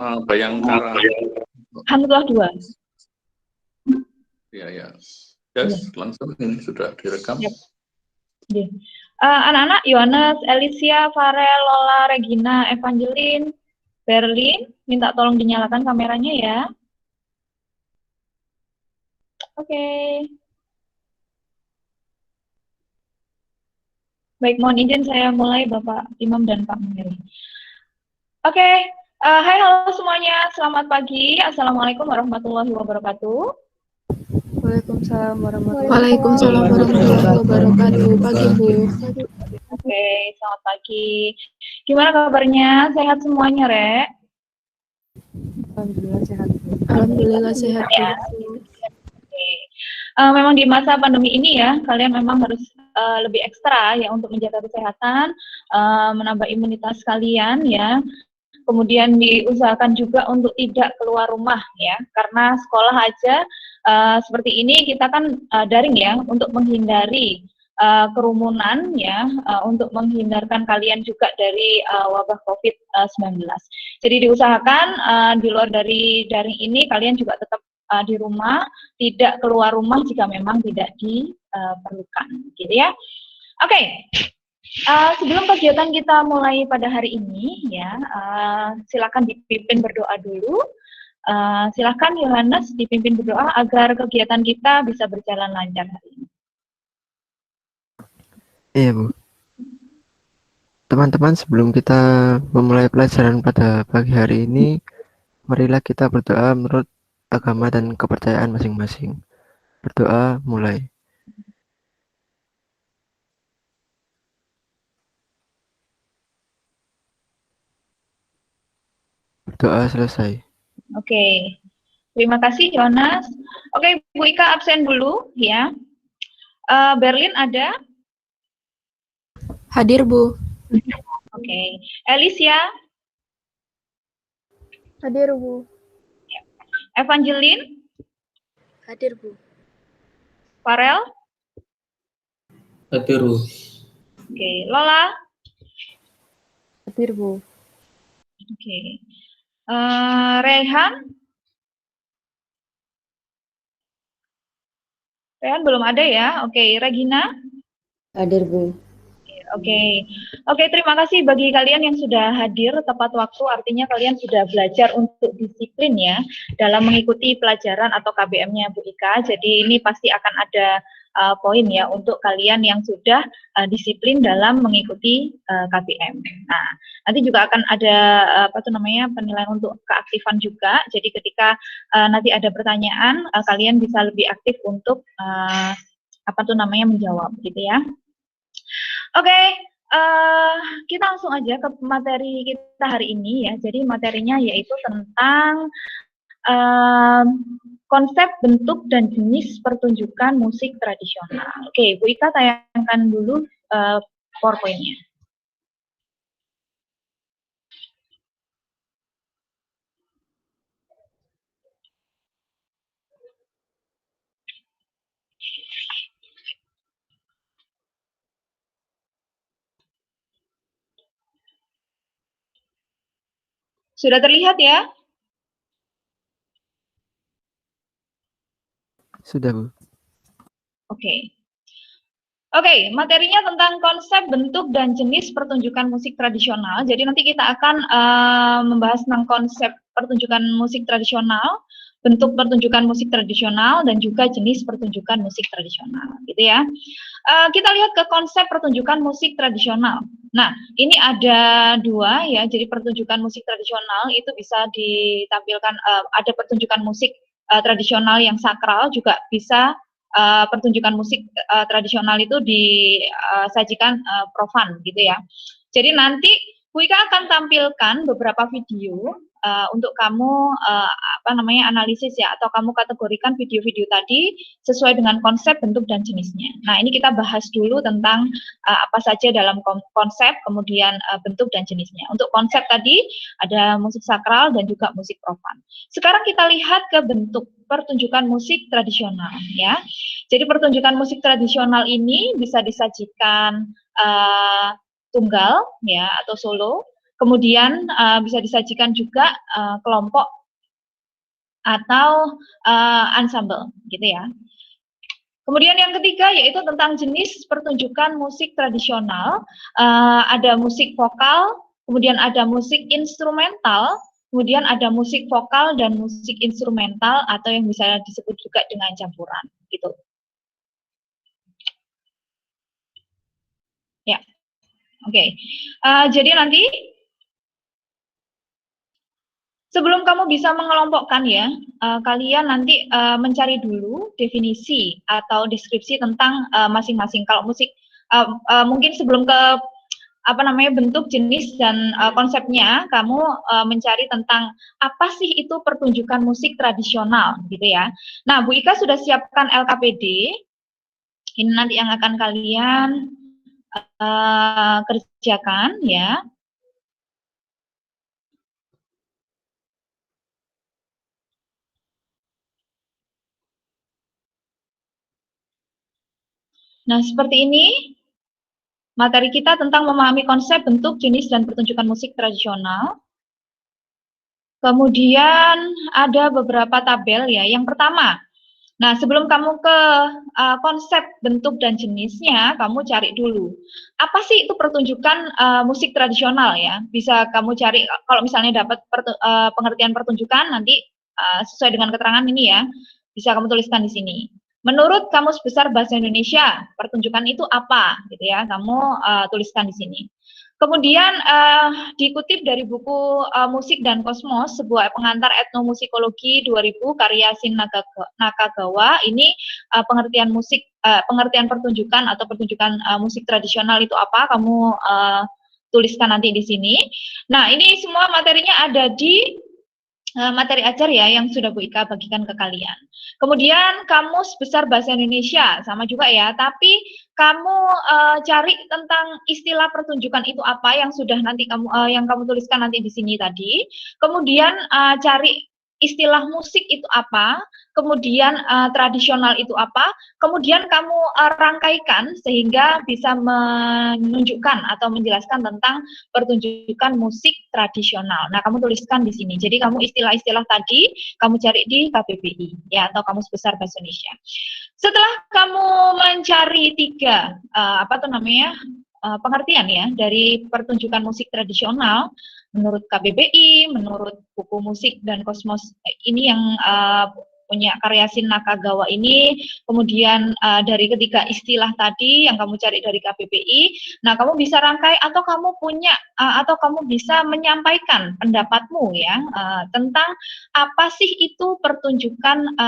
Bayangkara. Hamzah 2. Ya. Yes, langsung ini sudah direkam. Yep. Anak-anak, Yohanes, Alicia, Farel, Lola, Regina, Evangeline, Berlin, minta tolong dinyalakan kameranya ya. Oke. Baik, mohon izin saya mulai Bapak Imam dan Pak Menteri. Oke, hai halo semuanya, selamat pagi. Assalamualaikum warahmatullahi wabarakatuh. Waalaikumsalam warahmatullahi wabarakatuh. Pagi Bu. Oke, selamat pagi. Gimana kabarnya? Sehat semuanya, Rek? Alhamdulillah sehat. Alhamdulillah sehat. Ya. Oke. Memang di masa pandemi ini ya, kalian memang harus lebih ekstra ya untuk menjaga kesehatan, menambah imunitas kalian ya. Kemudian diusahakan juga untuk tidak keluar rumah ya, karena sekolah aja seperti ini kita kan daring ya, untuk menghindari kerumunan ya, untuk menghindarkan kalian juga dari wabah COVID-19. Jadi diusahakan di luar dari daring ini kalian juga tetap di rumah, tidak keluar rumah jika memang tidak diperlukan, gitu ya. Oke. Sebelum kegiatan kita mulai pada hari ini, ya, silakan dipimpin berdoa dulu. Silakan Yohanes dipimpin berdoa agar kegiatan kita bisa berjalan lancar hari ini. Iya Bu. Teman-teman, sebelum kita memulai pelajaran pada pagi hari ini, marilah kita berdoa menurut agama dan kepercayaan masing-masing. Berdoa mulai. Berdoa selesai. Oke, terima kasih Jonas. Oke, Bu Ika absen dulu ya. Berlin ada? Hadir Bu. Oke, Alicia? Hadir Bu. Evangeline? Hadir Bu. Farel? Hadir Bu. Oke, Lola? Hadir Bu. Oke, Rehan? Rehan belum ada ya. Oke, Regina? Hadir Bu. Oke, terima kasih bagi kalian yang sudah hadir tepat waktu, artinya kalian sudah belajar untuk disiplin ya dalam mengikuti pelajaran atau KBM-nya Bu Ika. Jadi ini pasti akan ada poin ya untuk kalian yang sudah disiplin dalam mengikuti KBM. Nah, nanti juga akan ada penilaian untuk keaktifan juga. Jadi ketika nanti ada pertanyaan, kalian bisa lebih aktif untuk menjawab gitu ya. Oke, kita langsung aja ke materi kita hari ini ya. Jadi materinya yaitu tentang konsep, bentuk, dan jenis pertunjukan musik tradisional. Oke, Bu Ika tayangkan dulu PowerPoint-nya. Sudah terlihat ya? Sudah Bu. Oke, materinya tentang konsep, bentuk, dan jenis pertunjukan musik tradisional. Jadi nanti kita akan membahas tentang konsep pertunjukan musik tradisional, bentuk pertunjukan musik tradisional, dan juga jenis pertunjukan musik tradisional, gitu ya. Kita lihat ke konsep pertunjukan musik tradisional. Nah, ini ada dua ya, jadi pertunjukan musik tradisional itu bisa ditampilkan, ada pertunjukan musik tradisional yang sakral, juga bisa pertunjukan musik tradisional itu disajikan profan gitu ya. Jadi nanti Bu Ika akan tampilkan beberapa video untuk kamu analisis ya, atau kamu kategorikan video-video tadi sesuai dengan konsep, bentuk, dan jenisnya. Nah, ini kita bahas dulu tentang apa saja dalam konsep, kemudian bentuk dan jenisnya. Untuk konsep tadi ada musik sakral dan juga musik profan. Sekarang kita lihat ke bentuk pertunjukan musik tradisional ya. Jadi pertunjukan musik tradisional ini bisa disajikan tunggal ya atau solo, Kemudian bisa disajikan juga kelompok atau ensemble, gitu ya. Kemudian yang ketiga yaitu tentang jenis pertunjukan musik tradisional. Ada musik vokal, kemudian ada musik instrumental, kemudian ada musik vokal dan musik instrumental atau yang bisa disebut juga dengan campuran, gitu. Ya, oke. Jadi nanti sebelum kamu bisa mengelompokkan ya, kalian nanti mencari dulu definisi atau deskripsi tentang masing-masing. Kalau musik, mungkin sebelum ke bentuk, jenis dan konsepnya, kamu mencari tentang apa sih itu pertunjukan musik tradisional, gitu ya. Nah, Bu Ika sudah siapkan LKPD. Ini nanti yang akan kalian kerjakan ya. Nah, seperti ini materi kita tentang memahami konsep, bentuk, jenis, dan pertunjukan musik tradisional. Kemudian ada beberapa tabel ya. Yang pertama, nah sebelum kamu ke konsep, bentuk, dan jenisnya, kamu cari dulu. Apa sih itu pertunjukan musik tradisional ya? Bisa kamu cari, kalau misalnya dapat pengertian pertunjukan, nanti sesuai dengan keterangan ini ya, bisa kamu tuliskan di sini. Menurut Kamus Besar Bahasa Indonesia, pertunjukan itu apa? Gitu ya, kamu tuliskan di sini. Kemudian dikutip dari buku Musik dan Kosmos, sebuah pengantar etnomusikologi 2000 karya Shin Nakagawa. Ini pengertian musik, pengertian pertunjukan atau pertunjukan musik tradisional itu apa? Kamu tuliskan nanti di sini. Nah, ini semua materinya ada di materi ajar ya yang sudah Bu Ika bagikan ke kalian. Kemudian Kamus Besar Bahasa Indonesia sama juga ya, tapi kamu cari tentang istilah pertunjukan itu apa yang sudah nanti kamu yang kamu tuliskan nanti di sini tadi. Kemudian cari istilah musik itu apa, kemudian tradisional itu apa, kemudian kamu rangkaikan sehingga bisa menunjukkan atau menjelaskan tentang pertunjukan musik tradisional. Nah, kamu tuliskan di sini. Jadi kamu istilah-istilah tadi kamu cari di KBBI ya, atau Kamus Besar Bahasa Indonesia. Setelah kamu mencari tiga pengertian ya dari pertunjukan musik tradisional menurut KBBI, menurut buku Musik dan Kosmos ini yang punya karya Shin Nakagawa ini, kemudian dari ketiga istilah tadi yang kamu cari dari KBBI, nah kamu bisa rangkai atau kamu punya atau kamu bisa menyampaikan pendapatmu ya tentang apa sih itu pertunjukan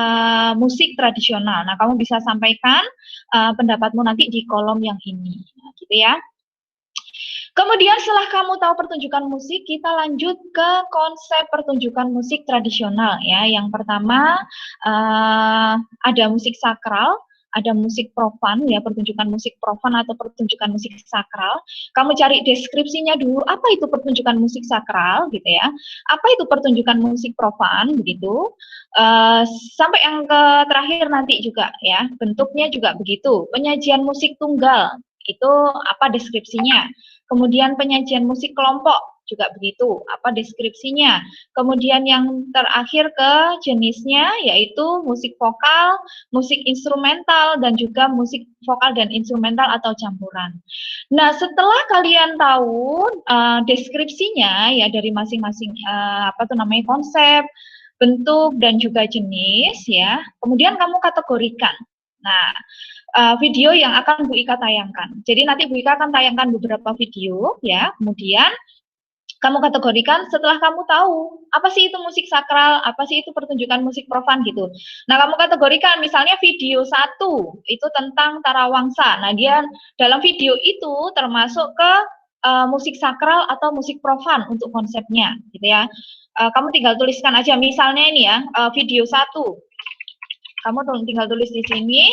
musik tradisional. Nah kamu bisa sampaikan pendapatmu nanti di kolom yang ini, nah, gitu ya. Kemudian setelah kamu tahu pertunjukan musik, kita lanjut ke konsep pertunjukan musik tradisional ya. Yang pertama ada musik sakral, ada musik profan ya, pertunjukan musik profan atau pertunjukan musik sakral. Kamu cari deskripsinya dulu, apa itu pertunjukan musik sakral gitu ya. Apa itu pertunjukan musik profan begitu. Sampai yang ke terakhir nanti juga ya, bentuknya juga begitu. Penyajian musik tunggal itu apa deskripsinya. Kemudian penyajian musik kelompok juga begitu, apa deskripsinya. Kemudian yang terakhir ke jenisnya yaitu musik vokal, musik instrumental, dan juga musik vokal dan instrumental atau campuran. Nah, setelah kalian tahu deskripsinya ya dari masing-masing konsep, bentuk, dan juga jenis ya, kemudian kamu kategorikan. Nah, video yang akan Bu Ika tayangkan. Jadi nanti Bu Ika akan tayangkan beberapa video ya, kemudian kamu kategorikan setelah kamu tahu apa sih itu musik sakral, apa sih itu pertunjukan musik profan gitu. Nah, kamu kategorikan misalnya video 1 itu tentang Tarawangsa. Nah, dia dalam video itu termasuk ke musik sakral atau musik profan untuk konsepnya gitu ya. Kamu tinggal tuliskan aja misalnya ini ya, video 1. Kamu tinggal tulis di sini.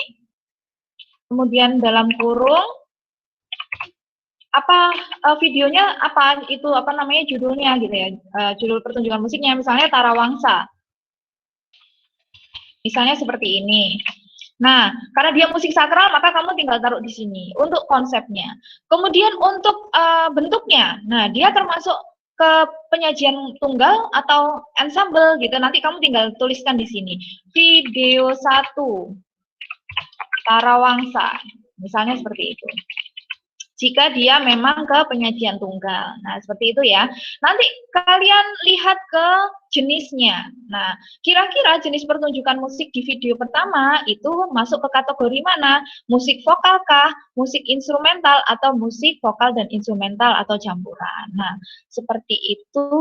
Kemudian dalam kurung apa videonya apa itu judulnya gitu ya, judul pertunjukan musiknya misalnya Tarawangsa, misalnya seperti ini. Nah, karena dia musik sakral maka kamu tinggal taruh di sini untuk konsepnya. Kemudian untuk bentuknya, nah dia termasuk ke penyajian tunggal atau ensemble gitu. Nanti kamu tinggal tuliskan di sini. Video 1 Tarawangsa. Misalnya seperti itu. Jika dia memang ke penyajian tunggal. Nah, seperti itu ya. Nanti kalian lihat ke jenisnya. Nah, kira-kira jenis pertunjukan musik di video pertama itu masuk ke kategori mana? Musik vokal kah? Musik instrumental atau musik vokal dan instrumental atau campuran? Nah, seperti itu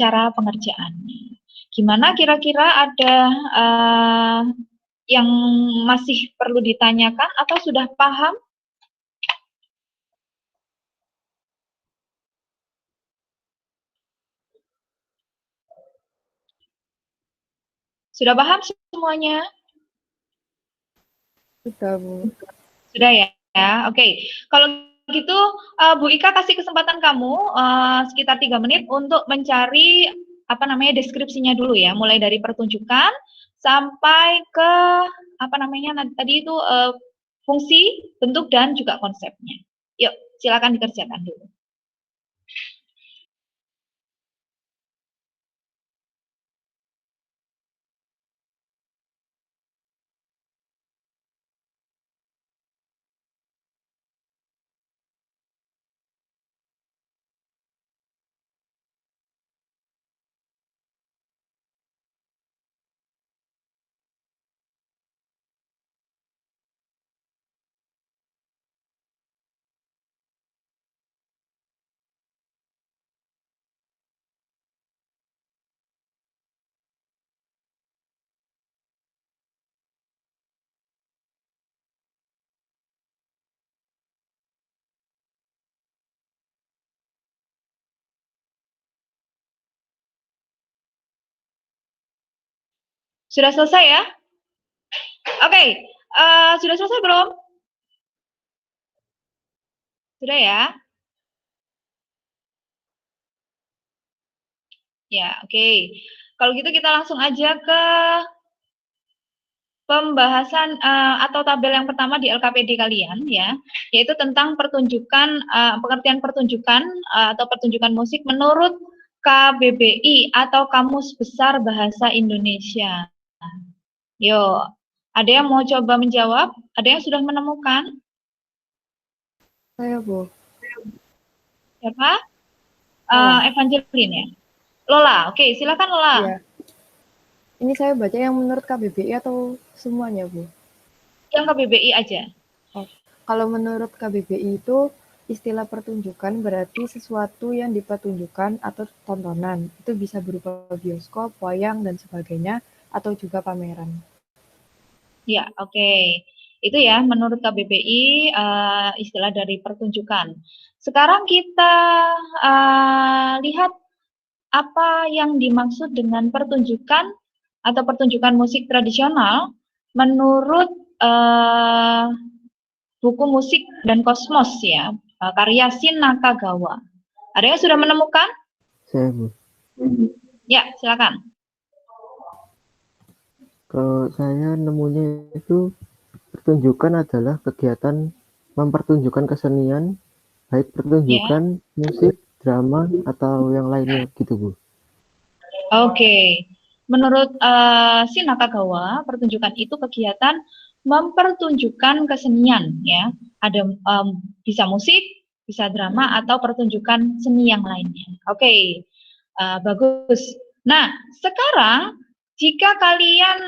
cara pengerjaannya. Gimana kira-kira ada yang masih perlu ditanyakan atau sudah paham? Sudah paham semuanya? Sudah, Bu. Sudah ya? Oke. Kalau gitu, Bu Ika kasih kesempatan kamu sekitar 3 menit untuk mencari deskripsinya dulu ya, mulai dari pertunjukan sampai ke tadi itu fungsi, bentuk dan juga konsepnya. Yuk, silakan dikerjakan dulu. Sudah selesai ya? Oke, sudah selesai belum? Sudah ya? Ya, oke. Kalau gitu kita langsung aja ke pembahasan atau tabel yang pertama di LKPD kalian ya, yaitu tentang pertunjukan pengertian pertunjukan atau pertunjukan musik menurut KBBI atau Kamus Besar Bahasa Indonesia. Yo, ada yang mau coba menjawab? Ada yang sudah menemukan? Saya, Bu. Siapa? Lola. Evangeline ya. Lola, oke, silakan Lola. Iya. Ini saya baca yang menurut KBBI atau semuanya, Bu? Yang KBBI aja. Oh, kalau menurut KBBI itu istilah pertunjukan berarti sesuatu yang dipertunjukkan atau tontonan. Itu bisa berupa bioskop, wayang, dan sebagainya, atau juga pameran. Ya, oke. Itu ya menurut KBBI istilah dari pertunjukan. Sekarang kita lihat apa yang dimaksud dengan pertunjukan atau pertunjukan musik tradisional menurut buku musik dan kosmos ya, karya Shin Nakagawa. Ada yang sudah menemukan? Saya, Bu. Ya, silakan. Kalau saya nemunya itu pertunjukan adalah kegiatan mempertunjukkan kesenian, baik pertunjukan musik, drama, atau yang lainnya gitu, Bu. Oke. Menurut Shin Nakagawa, pertunjukan itu kegiatan mempertunjukkan kesenian ya. Ada bisa musik, bisa drama atau pertunjukan seni yang lainnya. Oke. Bagus. Nah, sekarang jika kalian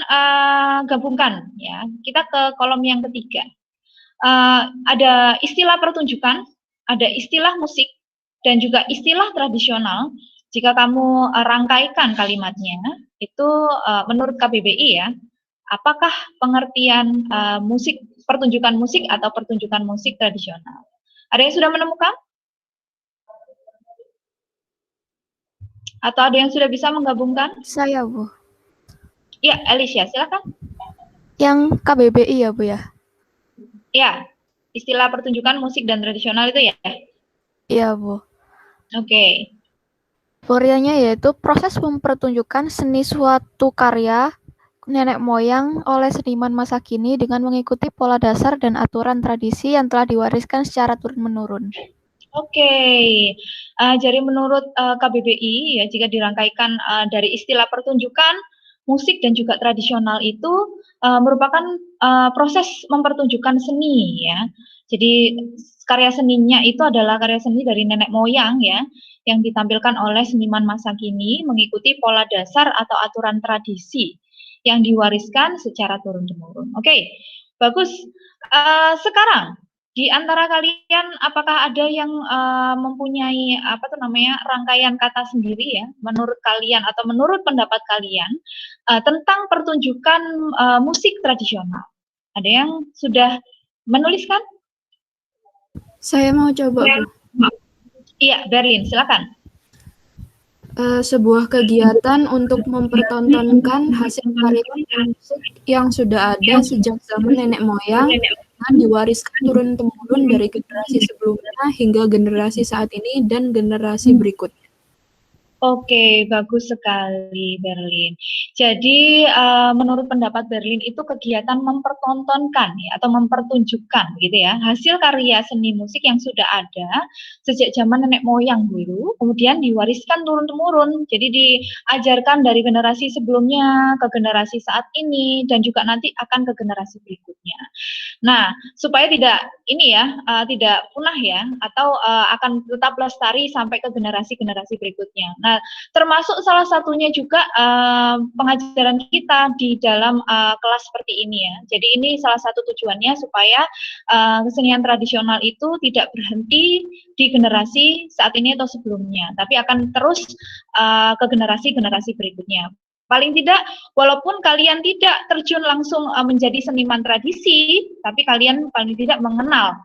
gabungkan ya, kita ke kolom yang ketiga. Ada istilah pertunjukan, ada istilah musik, dan juga istilah tradisional. Jika kamu rangkaikan kalimatnya, itu menurut KBBI ya, apakah pengertian musik, pertunjukan musik atau pertunjukan musik tradisional? Ada yang sudah menemukan? Atau ada yang sudah bisa menggabungkan? Saya, Bu. Ya, Alicia, silakan. Yang KBBI ya, Bu ya? Ya, istilah pertunjukan musik dan tradisional itu ya? Iya, Bu. Oke. Teorianya yaitu proses mempertunjukkan seni suatu karya nenek moyang oleh seniman masa kini dengan mengikuti pola dasar dan aturan tradisi yang telah diwariskan secara turun-menurun. Oke, jadi menurut KBBI ya jika dirangkaikan dari istilah pertunjukan musik dan juga tradisional itu merupakan proses mempertunjukkan seni ya. Jadi karya seninya itu adalah karya seni dari nenek moyang ya, yang ditampilkan oleh seniman masa kini mengikuti pola dasar atau aturan tradisi yang diwariskan secara turun-temurun. Oke, bagus. Sekarang di antara kalian apakah ada yang mempunyai rangkaian kata sendiri ya menurut kalian atau menurut pendapat kalian tentang pertunjukan musik tradisional? Ada yang sudah menuliskan? Saya mau coba, Bu. Iya, Berlin, silakan. Sebuah kegiatan untuk mempertontonkan hasil karya musik yang sudah ada sejak zaman nenek moyang dan diwariskan turun-temurun dari generasi sebelumnya hingga generasi saat ini dan generasi berikutnya. Oke, bagus sekali Berlin. Jadi menurut pendapat Berlin itu kegiatan mempertontonkan ya, atau mempertunjukkan gitu ya hasil karya seni musik yang sudah ada sejak zaman nenek moyang dulu, kemudian diwariskan turun-temurun. Jadi diajarkan dari generasi sebelumnya ke generasi saat ini dan juga nanti akan ke generasi berikutnya. Nah, supaya tidak tidak punah ya, atau akan tetap lestari sampai ke generasi-generasi berikutnya. Nah, termasuk salah satunya juga pengajaran kita di dalam kelas seperti ini ya. Jadi ini salah satu tujuannya supaya kesenian tradisional itu tidak berhenti di generasi saat ini atau sebelumnya, tapi akan terus ke generasi-generasi berikutnya. Paling tidak, walaupun kalian tidak terjun langsung menjadi seniman tradisi, tapi kalian paling tidak mengenal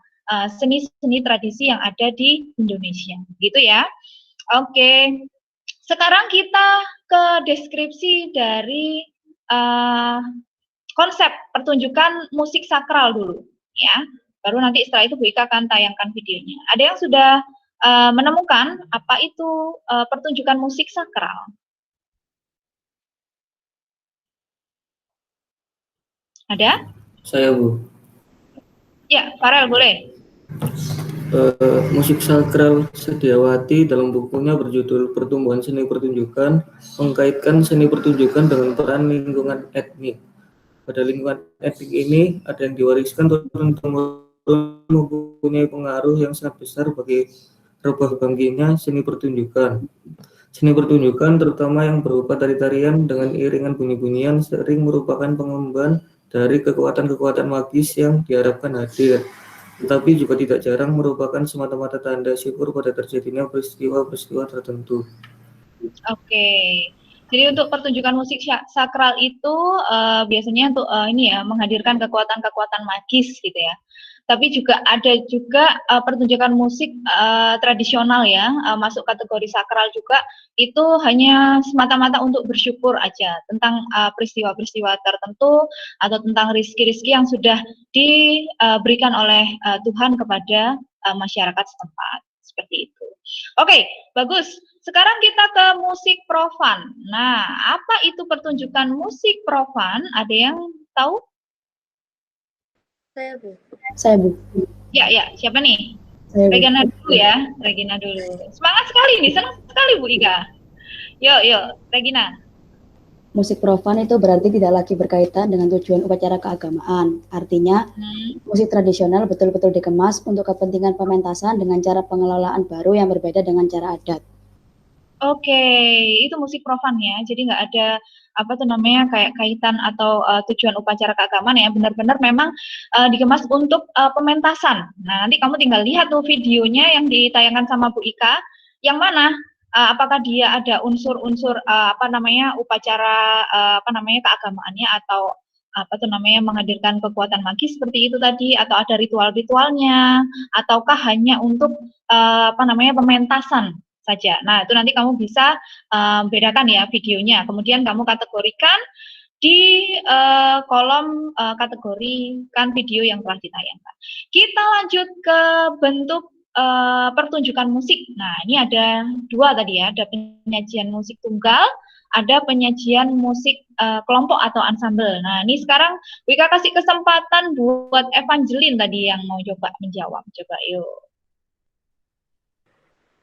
seni-seni tradisi yang ada di Indonesia, gitu ya. Oke, sekarang kita ke deskripsi dari konsep pertunjukan musik sakral dulu, ya. Baru nanti setelah itu Bu Ika akan tayangkan videonya. Ada yang sudah menemukan apa itu pertunjukan musik sakral? Ada? Saya, Bu. Ya, Farel boleh. Musik sakral Sediawati dalam bukunya berjudul Pertumbuhan Seni Pertunjukan mengkaitkan seni pertunjukan dengan peran lingkungan etnik. Pada lingkungan etnik ini ada yang diwariskan turun-temurun mempunyai pengaruh yang sangat besar bagi rubah bangkitnya seni pertunjukan. Seni pertunjukan terutama yang berupa tari-tarian dengan iringan bunyi-bunyian sering merupakan pengemban dari kekuatan-kekuatan magis yang diharapkan hadir, tetapi juga tidak jarang merupakan semata-mata tanda syukur pada terjadinya peristiwa-peristiwa tertentu. Oke, jadi untuk pertunjukan musik sakral itu biasanya untuk menghadirkan kekuatan-kekuatan magis gitu ya. Tapi juga ada juga pertunjukan musik tradisional ya, masuk kategori sakral juga, itu hanya semata-mata untuk bersyukur aja tentang peristiwa-peristiwa tertentu atau tentang rizki-rizki yang sudah diberikan oleh Tuhan kepada masyarakat setempat, seperti itu. Oke, bagus. Sekarang kita ke musik profan. Nah, apa itu pertunjukan musik profan? Ada yang tahu? Saya, Bu. Ya, siapa nih? Saya, Bu. Regina dulu ya, Regina dulu. Semangat sekali nih, senang sekali Bu Ika. Yuk, Regina. Musik profan itu berarti tidak lagi berkaitan dengan tujuan upacara keagamaan. Artinya, musik tradisional betul-betul dikemas untuk kepentingan pementasan dengan cara pengelolaan baru yang berbeda dengan cara adat. Oke, itu musik profan ya. Jadi nggak ada kayak kaitan atau tujuan upacara keagamaan ya. Benar-benar memang dikemas untuk pementasan. Nah, nanti kamu tinggal lihat tuh videonya yang ditayangkan sama Bu Ika. Yang mana? Apakah dia ada unsur-unsur upacara keagamaannya atau menghadirkan kekuatan magis seperti itu tadi, atau ada ritual-ritualnya, ataukah hanya untuk pementasan saja. Nah, itu nanti kamu bisa bedakan ya videonya. Kemudian kamu kategorikan di kolom kategorikan video yang telah ditayangkan. Kita lanjut ke bentuk pertunjukan musik. Nah, ini ada dua tadi ya, ada penyajian musik tunggal, ada penyajian musik kelompok atau ensemble. Nah, ini sekarang Wika kasih kesempatan buat Evangeline tadi yang mau coba menjawab. Coba yuk.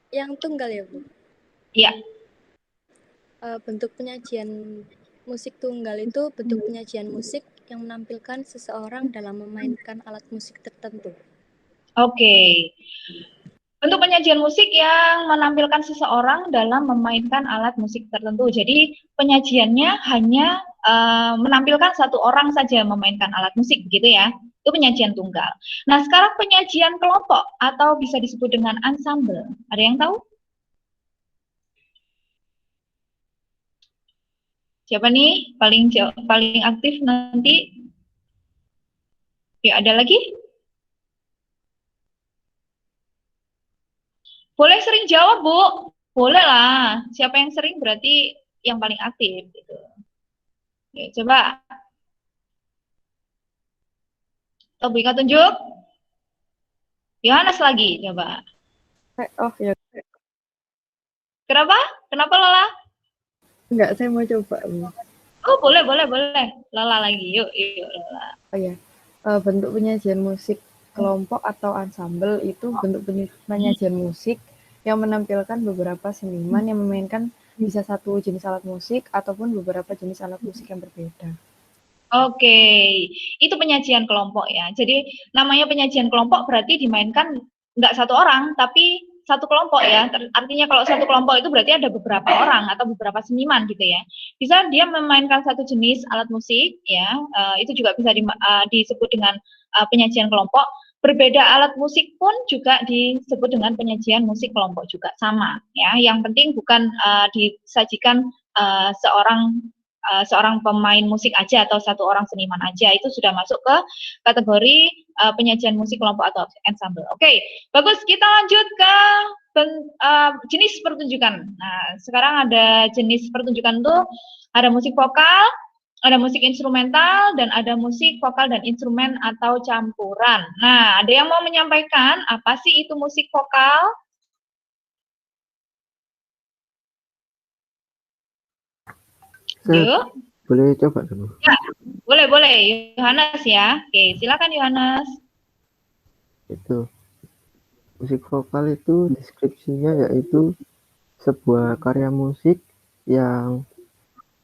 yang tunggal ya, Bu? Iya. Bentuk penyajian musik tunggal itu bentuk penyajian musik yang menampilkan seseorang dalam memainkan alat musik tertentu. Oke. Bentuk penyajian musik yang menampilkan seseorang dalam memainkan alat musik tertentu. Jadi penyajiannya hanya menampilkan satu orang saja memainkan alat musik, begitu ya. Itu penyajian tunggal. Nah, sekarang penyajian kelompok atau bisa disebut dengan ensemble. Ada yang tahu? Siapa nih paling aktif nanti? Ya, ada lagi? Boleh sering jawab, Bu. Boleh lah. Siapa yang sering berarti yang paling aktif gitu. Oke, coba. Berikan tunjuk. Yohanes lagi, coba. Oh ya, Kenapa? Kenapa Lola? enggak, saya mau coba. Bu. Oh, boleh. Lola lagi. Yuk, Lola. Oh ya, bentuk penyajian musik kelompok atau ensemble itu bentuk penyajian musik yang menampilkan beberapa seniman yang memainkan bisa satu jenis alat musik ataupun beberapa jenis alat musik yang berbeda. Oke, itu penyajian kelompok ya. Jadi namanya penyajian kelompok berarti dimainkan nggak satu orang, tapi satu kelompok ya. Artinya kalau satu kelompok itu berarti ada beberapa orang atau beberapa seniman gitu ya. Bisa dia memainkan satu jenis alat musik ya. Itu juga bisa disebut dengan penyajian kelompok. Berbeda alat musik pun juga disebut dengan penyajian musik kelompok juga sama ya. Yang penting bukan disajikan seorang pemain musik aja atau satu orang seniman aja, itu sudah masuk ke kategori penyajian musik kelompok atau ensemble. Oke, bagus. Kita lanjut ke jenis pertunjukan. Nah, sekarang ada jenis pertunjukan tuh ada musik vokal, ada musik instrumental, dan ada musik vokal dan instrumen atau campuran. Nah, ada yang mau menyampaikan apa sih itu musik vokal? Yuk. Boleh coba dulu. Ya, boleh. Yohanes ya. Oke, silakan Yohanes. Itu musik vokal itu deskripsinya yaitu sebuah karya musik yang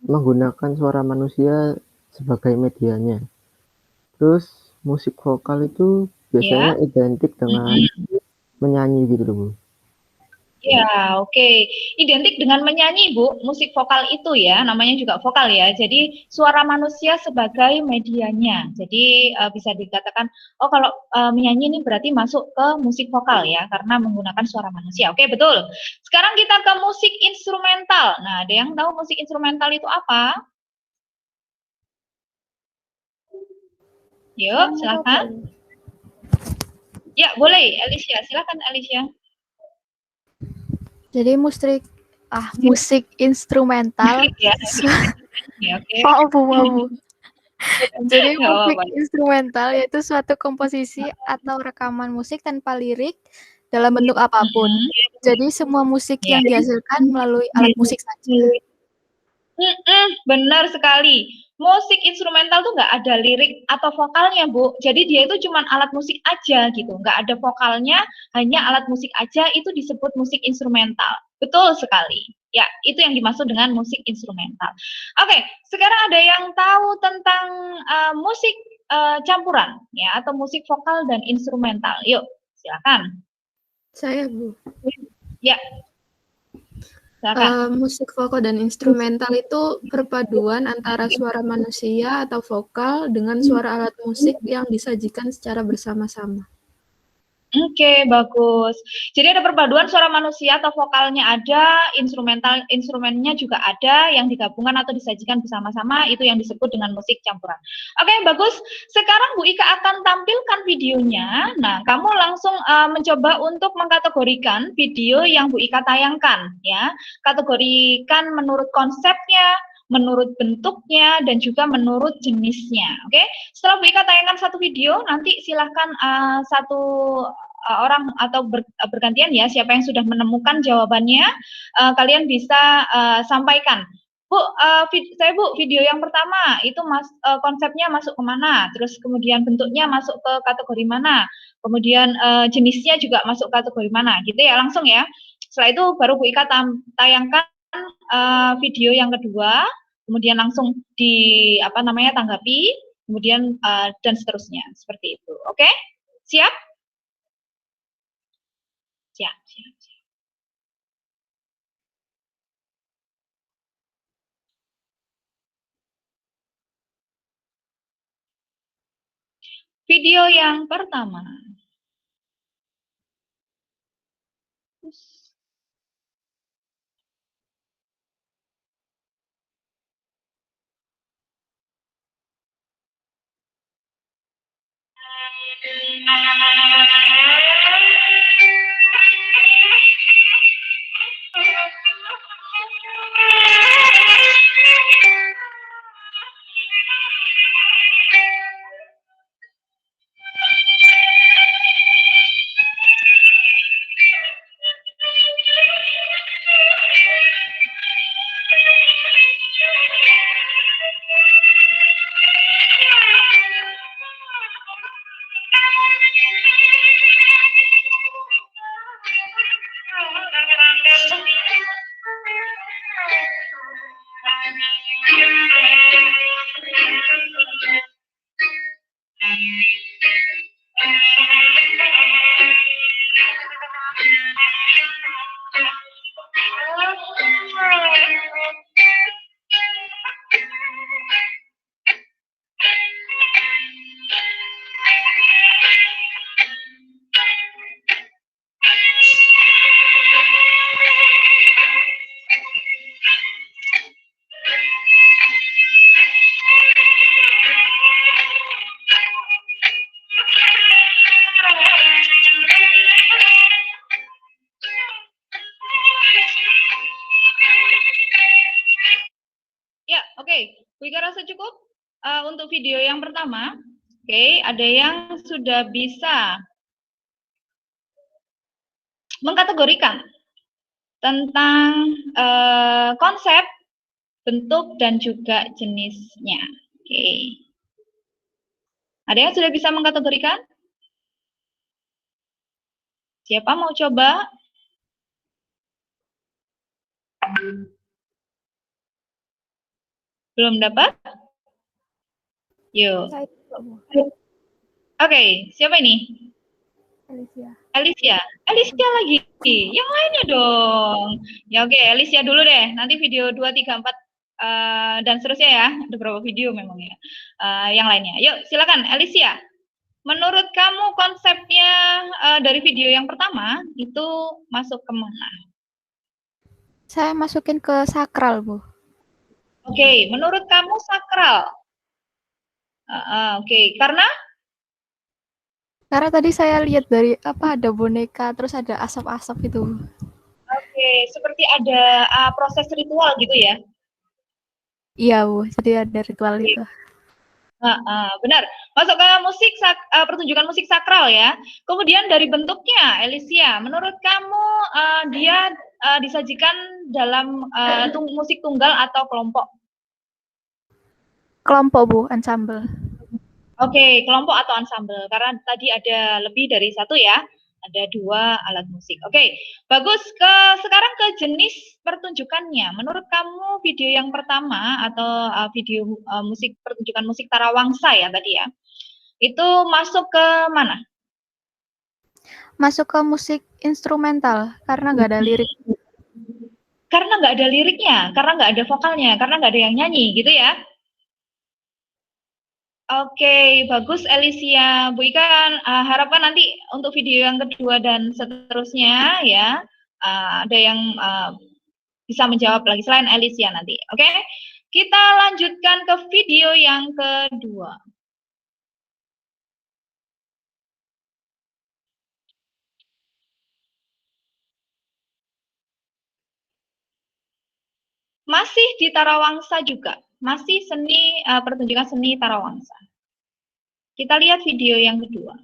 menggunakan suara manusia sebagai medianya. Terus musik vokal itu biasanya identik dengan menyanyi gitu loh, Bu. Ya, oke. Identik dengan menyanyi, Bu. Musik vokal itu ya, namanya juga vokal ya. Jadi suara manusia sebagai medianya. Jadi bisa dikatakan, oh kalau menyanyi ini berarti masuk ke musik vokal ya, karena menggunakan suara manusia. Oke, betul. Sekarang kita ke musik instrumental. Nah, ada yang tahu musik instrumental itu apa? Yuk, silakan. Ya, boleh, Alicia. Silakan, Alicia. Jadi musik instrumental. Ya, oke. Bu. Jadi musik instrumental yaitu suatu komposisi atau rekaman musik tanpa lirik dalam bentuk apapun. Jadi semua musik yang dihasilkan melalui alat musik saja. Benar sekali. Musik instrumental tuh nggak ada lirik atau vokalnya, Bu. Jadi dia itu cuma alat musik aja gitu. Nggak ada vokalnya, hanya alat musik aja, itu disebut musik instrumental. Betul sekali. Ya, itu yang dimaksud dengan musik instrumental. Oke, sekarang ada yang tahu tentang musik campuran ya atau musik vokal dan instrumental. Yuk, silakan. Saya, Bu. Ya. Musik vokal dan instrumental itu perpaduan antara suara manusia atau vokal dengan suara alat musik yang disajikan secara bersama-sama. Oke, bagus. Jadi ada perpaduan suara manusia atau vokalnya ada, instrumennya juga ada, yang digabungkan atau disajikan bersama-sama, itu yang disebut dengan musik campuran. Oke, bagus. Sekarang Bu Ika akan tampilkan videonya. Nah, kamu langsung mencoba untuk mengkategorikan video yang Bu Ika tayangkan, ya. Kategorikan menurut konsepnya, menurut bentuknya, dan juga menurut jenisnya. Oke, setelah Bu Ika tayangkan satu video, nanti silahkan satu orang atau bergantian ya, siapa yang sudah menemukan jawabannya, kalian bisa sampaikan. Bu, Bu, video yang pertama itu konsepnya masuk kemana, terus kemudian bentuknya masuk ke kategori mana, kemudian jenisnya juga masuk kategori mana, gitu ya, langsung ya. Setelah itu baru Bu Ika tayangkan video yang kedua, kemudian langsung tanggapi, kemudian dan seterusnya seperti itu. Oke? Siap? Siap. Video yang pertama. Ya, oke. Bu Ika rasa cukup untuk video yang pertama. Oke, ada yang sudah bisa mengkategorikan tentang konsep, bentuk, dan juga jenisnya. Oke. Ada yang sudah bisa mengkategorikan? Siapa mau coba? Belum dapat? Yuk. Oke, siapa ini? Alicia lagi. Yang lainnya dong. Ya oke, Alicia dulu deh. Nanti video 2, 3, 4 dan seterusnya ya. Ada beberapa video memang ya. Yang lainnya. Yuk, silakan Alicia. Menurut kamu konsepnya dari video yang pertama itu masuk ke mana? Saya masukin ke sakral, Bu. Oke, menurut kamu sakral? Oke, karena tadi saya lihat dari ada boneka, terus ada asap-asap itu. Oke, seperti ada proses ritual gitu ya? Iya, Bu. Jadi ada ritual itu. Benar. Masuk ke musik pertunjukan musik sakral ya. Kemudian dari bentuknya, Alicia, menurut kamu dia disajikan dalam musik tunggal atau kelompok? Kelompok, Bu, ensemble. Oke, kelompok atau ensemble. Karena tadi ada lebih dari satu ya. Ada 2 alat musik. Oke, bagus. Sekarang ke jenis pertunjukannya. Menurut kamu video yang pertama atau video pertunjukan musik tarawangsa ya tadi ya, itu masuk ke mana? Masuk ke musik instrumental karena nggak ada lirik. Karena nggak ada liriknya, karena nggak ada vokalnya, karena nggak ada yang nyanyi gitu ya? Oke, bagus Alicia. Bu Ika harapkan nanti untuk video yang kedua dan seterusnya ya, ada yang bisa menjawab lagi selain Alicia nanti. Oke, kita lanjutkan ke video yang kedua. Masih di tarawangsa juga, masih pertunjukan seni tarawangsa. Kita lihat video yang kedua.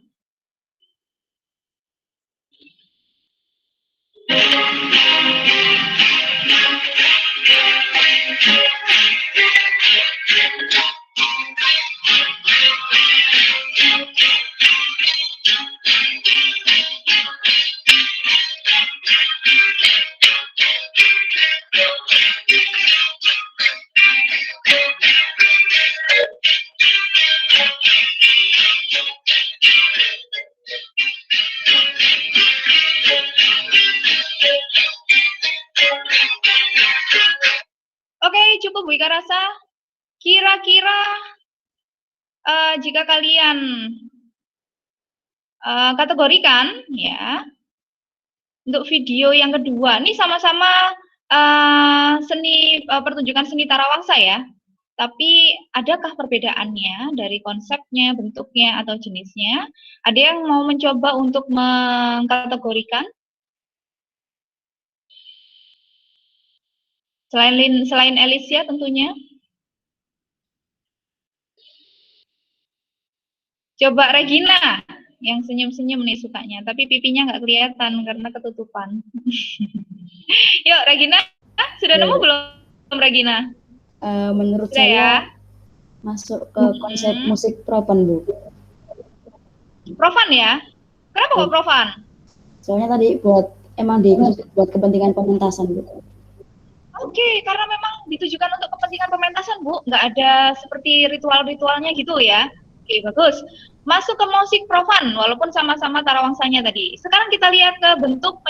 cukup Bu Ika rasa. Kira-kira jika kalian kategorikan ya untuk video yang kedua, ini sama-sama pertunjukan seni tarawangsa ya. Tapi adakah perbedaannya dari konsepnya, bentuknya, atau jenisnya? Ada yang mau mencoba untuk mengkategorikan? Selain Alicia tentunya. Coba Regina, yang senyum-senyum nih sukanya, tapi pipinya nggak kelihatan karena ketutupan. Yuk Regina, sudah nemu belum Regina? Menurut Sudah saya ya? masuk ke konsep musik profan, Bu. Profan ya? Kenapa kok profan? Soalnya tadi emang buat kepentingan pementasan, Bu. Oke, karena memang ditujukan untuk kepentingan pementasan, Bu. Nggak ada seperti ritual-ritualnya gitu ya. Oke, bagus. Masuk ke musik profan, walaupun sama-sama tarawangsanya tadi. Sekarang kita lihat ke bentuk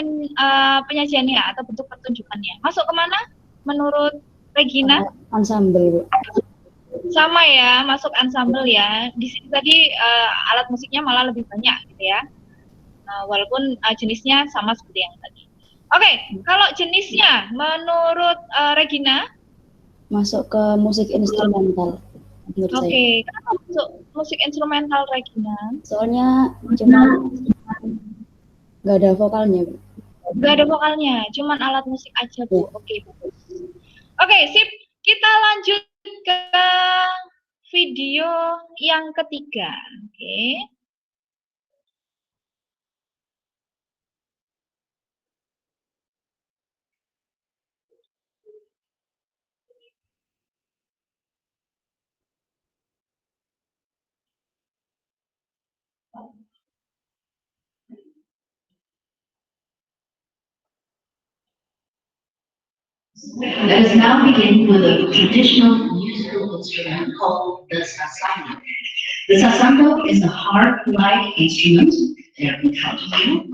penyajiannya atau bentuk pertunjukannya. Masuk kemana menurut Regina? Ensemble, Bu. Sama ya, masuk ensemble ya. Di sini tadi alat musiknya malah lebih banyak gitu ya. Walaupun jenisnya sama seperti yang tadi. Oke, kalau jenisnya menurut Regina? Masuk ke musik instrumental. Oke, kenapa masuk musik instrumental Regina? Soalnya cuma nggak ada vokalnya, Bu. Nggak ada vokalnya, cuman alat musik aja, Bu. Oke, bagus. Oke, sip. Kita lanjut ke video yang ketiga. Oke. Let us now begin with a traditional musical instrument called the sasambo. The sasambo is a harp-like instrument. There we come to you.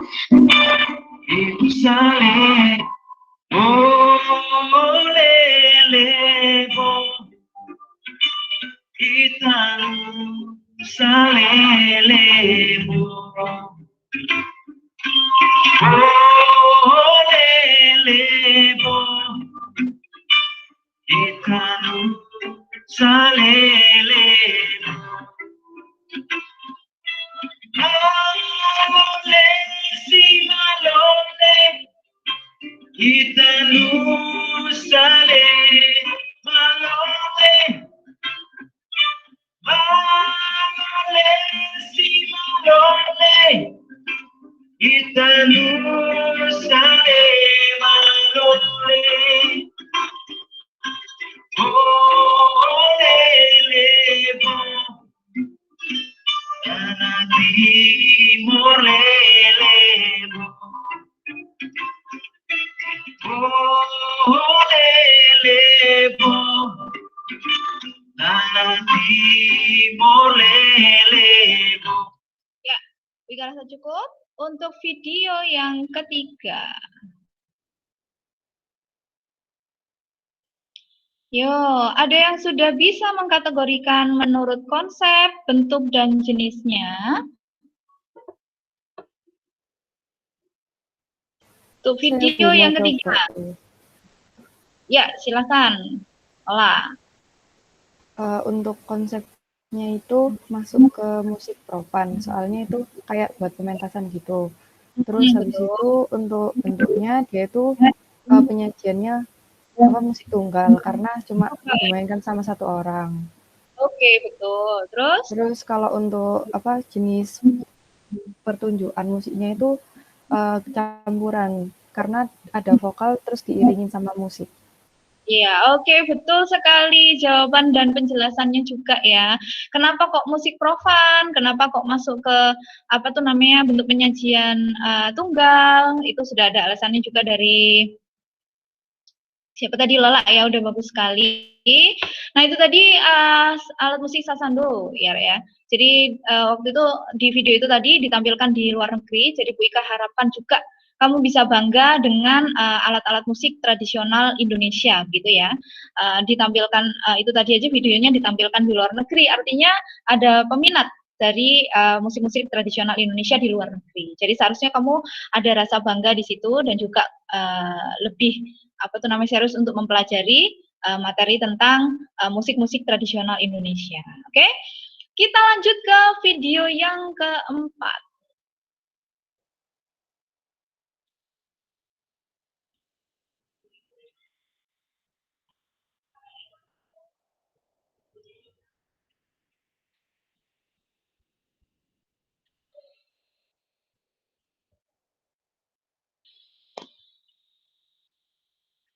Ya, Wika rasa cukup untuk video yang ketiga. Yo, ada yang sudah bisa mengkategorikan menurut konsep, bentuk, dan jenisnya? Untuk video yang ketiga. Ya, silakan. Olah. Untuk konsepnya itu masuk ke musik profan, soalnya itu kayak buat pementasan gitu. Terus habis itu untuk bentuknya dia itu penyajiannya musik tunggal karena cuma dimainkan sama satu orang. Oke, betul. Terus kalau untuk jenis pertunjukan musiknya itu campuran karena ada vokal terus diiringin sama musik. Iya, oke, betul sekali jawaban dan penjelasannya juga ya. Kenapa kok musik profan? Kenapa kok masuk ke bentuk penyajian tunggal? Itu sudah ada alasannya juga dari siapa tadi, Lola ya, udah bagus sekali. Nah itu tadi alat musik sasando ya. Jadi waktu itu di video itu tadi ditampilkan di luar negeri. Jadi Bu Ika harapkan juga kamu bisa bangga dengan alat-alat musik tradisional Indonesia gitu ya. Ditampilkan itu tadi aja videonya ditampilkan di luar negeri, artinya ada peminat dari musik-musik tradisional Indonesia di luar negeri. Jadi seharusnya kamu ada rasa bangga di situ dan juga lebih serius untuk mempelajari materi tentang musik-musik tradisional Indonesia. Oke? Kita lanjut ke video yang keempat.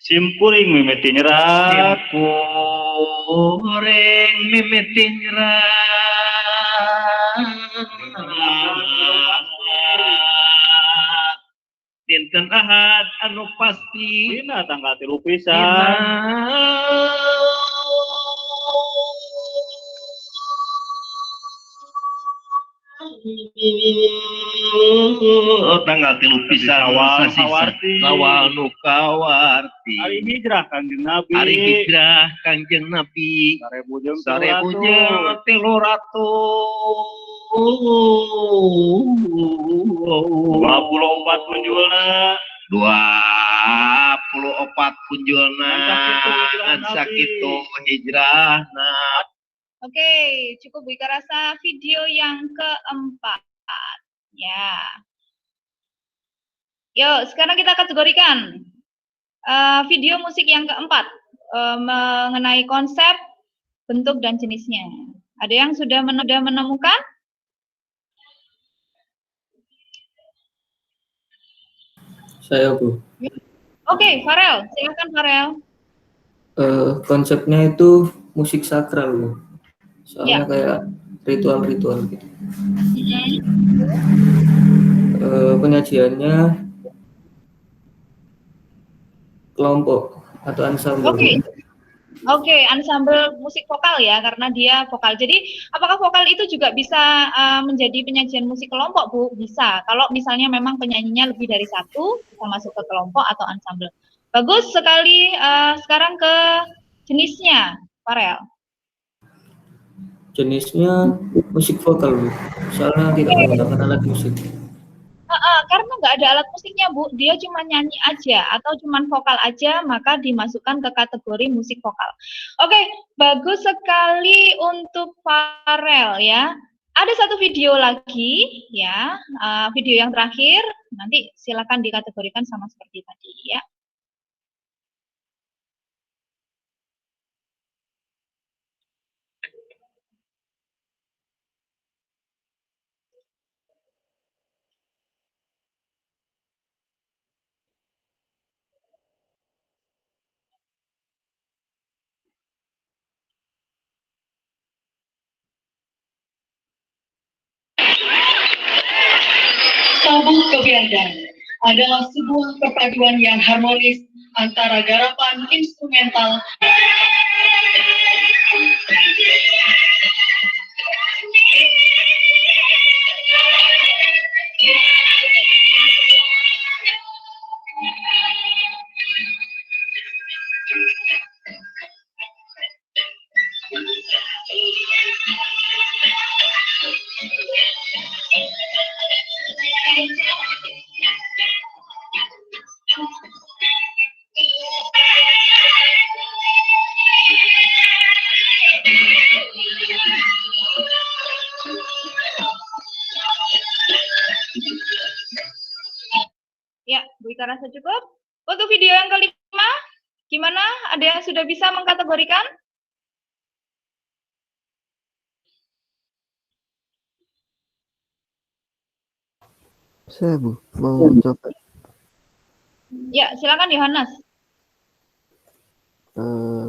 Simpuring mimiti nyerat, simpuring mimiti nyerat. Dinten Ahad anu pasti dina tanggal 3 pisan. Tanggal 3 pisan awal nu kawarti. Hari hijrah Kangjeng Nabi. Hari hijrah Kangjeng Nabi. 1300. 24 punjulna. 24 punjulna. Kan sakitu hijrahna. Oke, cukup Bu Ika rasa video yang keempat. Ya. Yuk, sekarang kita kategorikan video musik yang keempat mengenai konsep, bentuk, dan jenisnya. Ada yang sudah menemukan? Saya, Bu. Oke, Farel. Silakan Farel. Konsepnya itu musik sakral, Bu. Soalnya kayak ritual-ritual gitu. Penyajiannya kelompok atau ensemble. Oke, ensemble musik vokal ya, karena dia vokal. Jadi, apakah vokal itu juga bisa menjadi penyajian musik kelompok, Bu? Bisa. Kalau misalnya memang penyanyinya lebih dari satu, bisa masuk ke kelompok atau ensemble. Bagus sekali. Sekarang ke jenisnya, Farel. Jenisnya musik vokal, Bu. Soalnya tidak menggunakan alat musik. Karena nggak ada alat musiknya, Bu. Dia cuma nyanyi aja atau cuma vokal aja, maka dimasukkan ke kategori musik vokal. Oke, bagus sekali untuk Farel ya. Ada satu video lagi ya, video yang terakhir. Nanti silakan dikategorikan sama seperti tadi ya. Tabuh Kebiasaan adalah sebuah perpaduan yang harmonis antara garapan instrumental Ya, Bu Ika rasa cukup. Untuk video yang kelima, gimana? Ada yang sudah bisa mengkategorikan? Saya, Bu, mau coba. Ya, silakan Yohanes.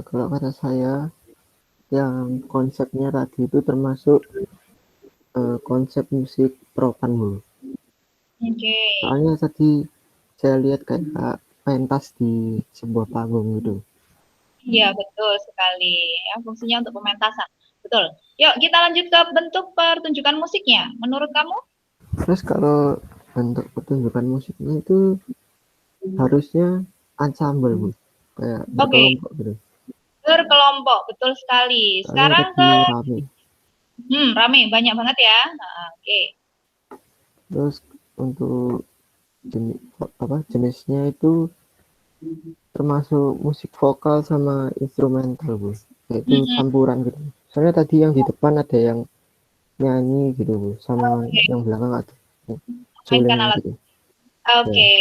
Kalau kata saya, yang konsepnya tadi itu termasuk konsep musik propan, Bu. Oke. Soalnya tadi saya lihat kayak pentas di sebuah panggung gitu. Iya, betul sekali. Ya, fungsinya untuk pementasan. Betul. Yuk, kita lanjut ke bentuk pertunjukan musiknya. Menurut kamu? Terus kalau bentuk pertunjukan musiknya itu harusnya ensemble, Bu. Kayak berkelompok gitu. Berkelompok, betul sekali. Soalnya Sekarang lebih rame. rame, banyak banget ya. Nah, oke. Terus untuk jenisnya itu termasuk musik vokal sama instrumental, Bu. Yaitu campuran gitu. Soalnya tadi yang di depan ada yang nyanyi gitu, Bu, sama yang belakang ada mainkan alat. gitu. Oke,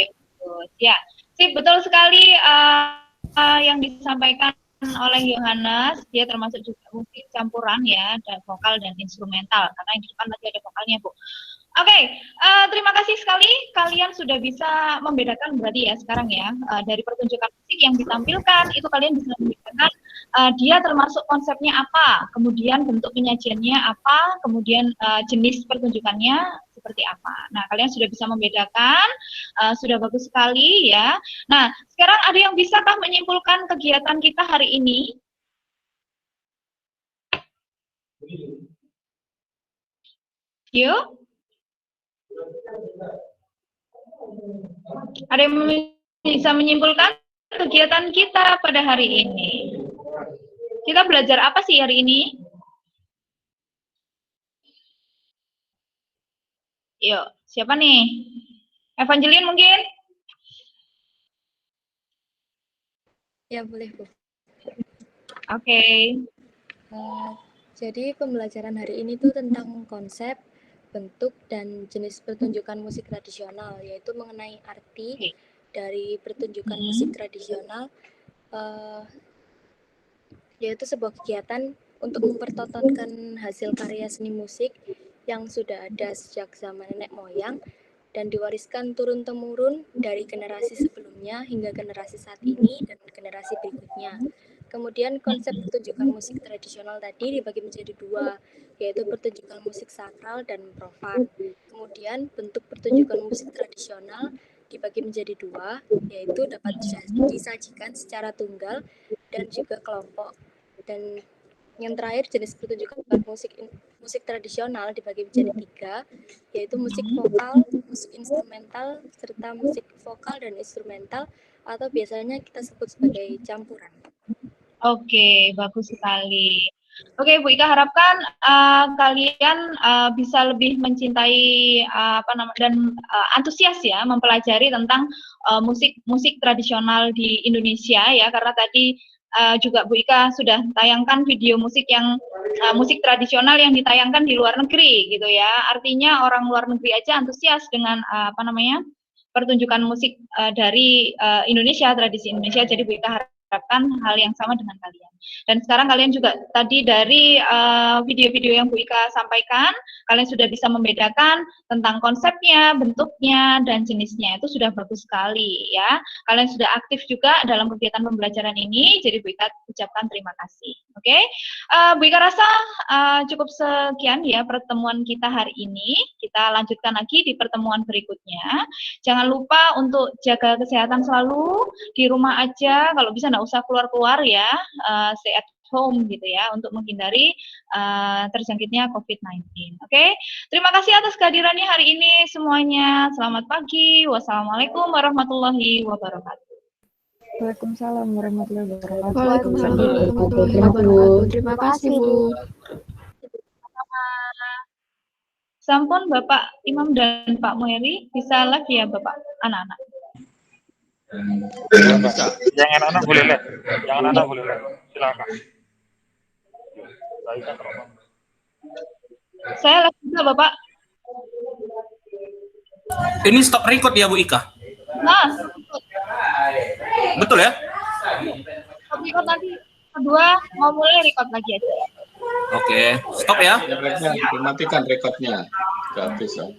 bagus. Ya, sip, betul sekali yang disampaikan oleh Yohanes. Dia termasuk juga musik campuran ya, dan vokal dan instrumental. Karena yang di depan masih ada vokalnya, Bu. Oke, terima kasih sekali kalian sudah bisa membedakan berarti ya sekarang ya dari pertunjukan musik yang ditampilkan itu kalian bisa membedakan dia termasuk konsepnya apa, kemudian bentuk penyajiannya apa, kemudian jenis pertunjukannya seperti apa. Nah, kalian sudah bisa membedakan, sudah bagus sekali ya. Nah, sekarang ada yang bisakah menyimpulkan kegiatan kita hari ini? Yuk. Ada yang bisa menyimpulkan kegiatan kita pada hari ini? Kita belajar apa sih hari ini? Yuk, siapa nih? Evangeline mungkin? Ya, boleh, Bu. Oke. Jadi pembelajaran hari ini tuh tentang konsep, bentuk, dan jenis pertunjukan musik tradisional, yaitu mengenai arti dari pertunjukan musik tradisional, yaitu sebuah kegiatan untuk mempertontonkan hasil karya seni musik yang sudah ada sejak zaman nenek moyang dan diwariskan turun-temurun dari generasi sebelumnya hingga generasi saat ini dan generasi berikutnya. Kemudian konsep pertunjukan musik tradisional tadi dibagi menjadi dua, yaitu pertunjukan musik sakral dan profan. Kemudian bentuk pertunjukan musik tradisional dibagi menjadi dua, yaitu dapat disajikan secara tunggal dan juga kelompok. Dan yang terakhir jenis pertunjukan musik tradisional dibagi menjadi tiga, yaitu musik vokal, musik instrumental, serta musik vokal dan instrumental atau biasanya kita sebut sebagai campuran. Oke, bagus sekali. Oke, Bu Ika, harapkan kalian bisa lebih mencintai dan antusias ya mempelajari tentang musik tradisional di Indonesia ya, karena tadi juga Bu Ika sudah tayangkan video musik yang musik tradisional yang ditayangkan di luar negeri gitu ya. Artinya orang luar negeri aja antusias dengan pertunjukan musik dari Indonesia, tradisi Indonesia. Jadi Bu Ika harapkan hal yang sama dengan kalian. Dan sekarang kalian juga tadi dari video-video yang Bu Ika sampaikan, kalian sudah bisa membedakan tentang konsepnya, bentuknya, dan jenisnya. Itu sudah bagus sekali ya. Kalian sudah aktif juga dalam kegiatan pembelajaran ini, jadi Bu Ika ucapkan terima kasih. Oke, Bu Ika rasa cukup sekian ya pertemuan kita hari ini. Kita lanjutkan lagi di pertemuan berikutnya. Jangan lupa untuk jaga kesehatan selalu, di rumah aja, kalau bisa nggak usah keluar-keluar ya, stay at home gitu ya, untuk menghindari terjangkitnya COVID-19. Oke, terima kasih atas kehadirannya hari ini semuanya. Selamat pagi, wassalamualaikum warahmatullahi wabarakatuh. Waalaikumsalam warahmatullahi wabarakatuh. Waalaikumsalam warahmatullahi wabarakatuh. Terima kasih, Bu. Sampun Bapak Imam dan Pak Muheri, bisa live ya Bapak anak-anak. Yang anak-anak boleh live. Yang anak-anak boleh live. Silakan. Saya live juga Bapak. Ini stop record ya Bu Ika? Nah, betul ya? stop record nanti kedua mau mulai record lagi aja. Oke, stop ya. Dimatikan rekodnya. Gak bisa.